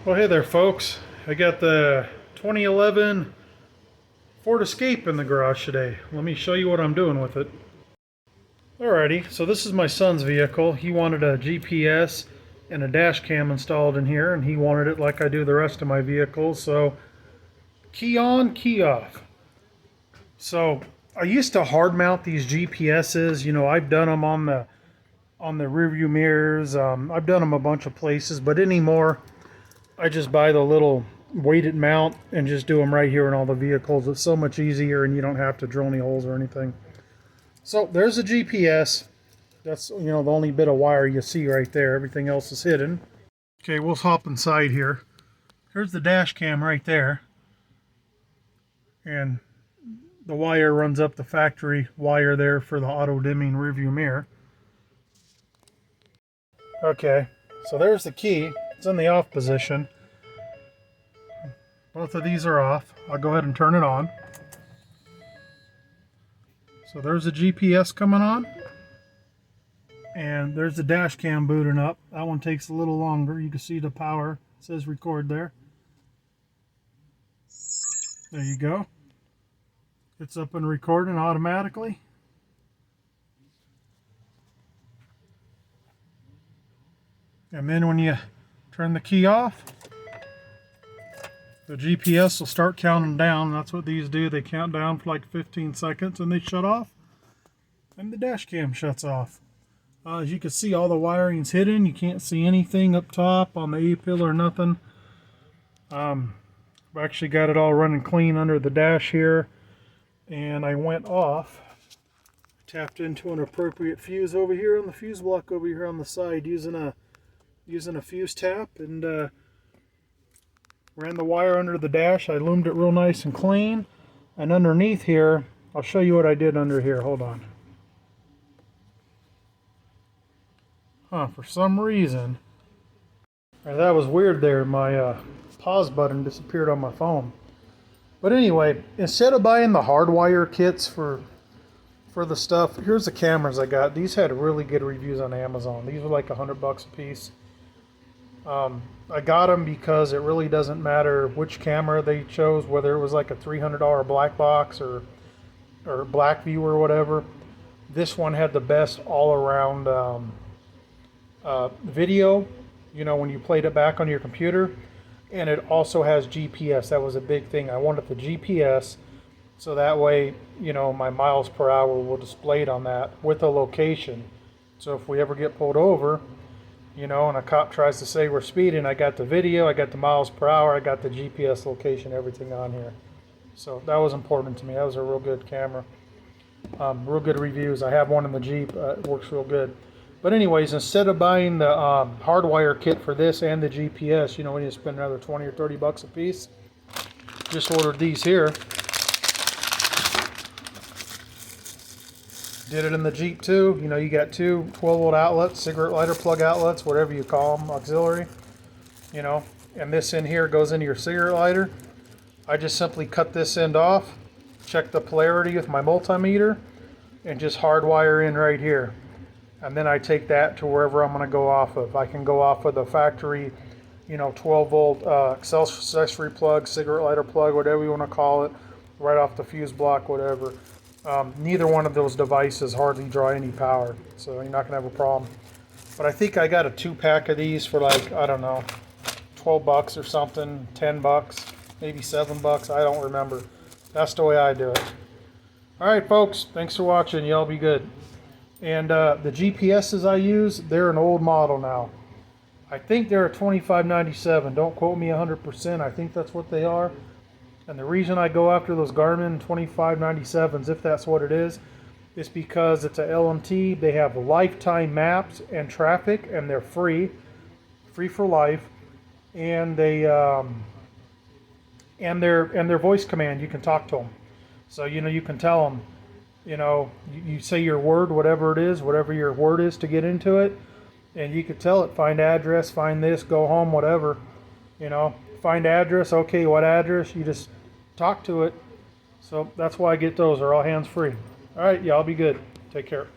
Well, hey there, folks. I got the 2011 Ford Escape in the garage today. Let me show you what I'm doing with it. Alrighty, so this is my son's vehicle. He wanted a GPS and a dash cam installed in here, and he wanted it like I do the rest of my vehicles. So, key on, key off. So, I used to hard mount these GPSs. You know, I've done them on the rear view mirrors. I've done them a bunch of places, but anymore, I just buy the little weighted mount and just do them right here in all the vehicles. It's so much easier and you don't have to drill any holes or anything. So there's the GPS. That's, you know, the only bit of wire you see right there. Everything else is hidden. Okay, we'll hop inside here. Here's the dash cam right there. And the wire runs up the factory wire there for the auto dimming rear view mirror. Okay, so there's the key. It's in the off position. Both of these are off. I'll go ahead and turn it on. So there's the GPS coming on. And there's the dash cam booting up. That one takes a little longer. You can see the power. It says record there. There you go. It's up and recording automatically. And then when you turn the key off, the GPS will start counting down. That's what these do. They count down for like 15 seconds and they shut off. And the dash cam shuts off. As you can see, all the wiring's hidden. You can't see anything up top on the A-pillar or nothing. I've actually got it all running clean under the dash here. And I went off. Tapped into an appropriate fuse over here on the fuse block over here on the side using a fuse tap, and ran the wire under the dash. I loomed it real nice and clean. And underneath here, I'll show you what I did under here. Hold on. For some reason, that was weird there. My pause button disappeared on my phone. But anyway, instead of buying the hardwire kits for the stuff, here's the cameras I got. These had really good reviews on Amazon. These were like $100 a piece. I got them because it really doesn't matter which camera they chose, whether it was like a $300 black box or black view or whatever. This one had the best all-around video, you know, when you played it back on your computer. And it also has GPS. That was a big thing. I wanted the GPS so that way, you know, my miles per hour will display it on that with a location. So if we ever get pulled over, you know, and a cop tries to say we're speeding, I got the video, I got the miles per hour, I got the GPS location, everything on here. So that was important to me. That was a real good camera. Real good reviews. I have one in the Jeep. It works real good. But anyways, instead of buying the hardwire kit for this and the GPS, you know, we need to spend another 20 or 30 bucks a piece. Just ordered these here. Did it in the Jeep too. You know, you got two 12-volt outlets, cigarette lighter plug outlets, whatever you call them, auxiliary. You know, and this in here goes into your cigarette lighter. I just simply cut this end off, check the polarity with my multimeter, and just hardwire in right here. And then I take that to wherever I'm going to go off of. I can go off of the factory, you know, 12-volt accessory plug, cigarette lighter plug, whatever you want to call it, right off the fuse block, whatever. Neither one of those devices hardly draw any power, so you're not going to have a problem. But I think I got a 2-pack of these for like, I don't know, 12 bucks or something, 10 bucks, maybe 7 bucks, I don't remember. That's the way I do it. Alright folks, thanks for watching, y'all be good. And the GPSs I use, they're an old model now. I think they're a 2597. Don't quote me 100%. I think that's what they are. And the reason I go after those Garmin 2597s, if that's what it is because it's a LMT. They have lifetime maps and traffic, and they're free for life. And they and their voice command. You can talk to them. So you know you can tell them. You know, you say your word, whatever it is, whatever your word is to get into it, and you could tell it, find address, find this, go home, whatever. You know, find address, okay, what address? You just talk to it. So that's why I get those. They're all hands-free. All right, y'all be good. Take care.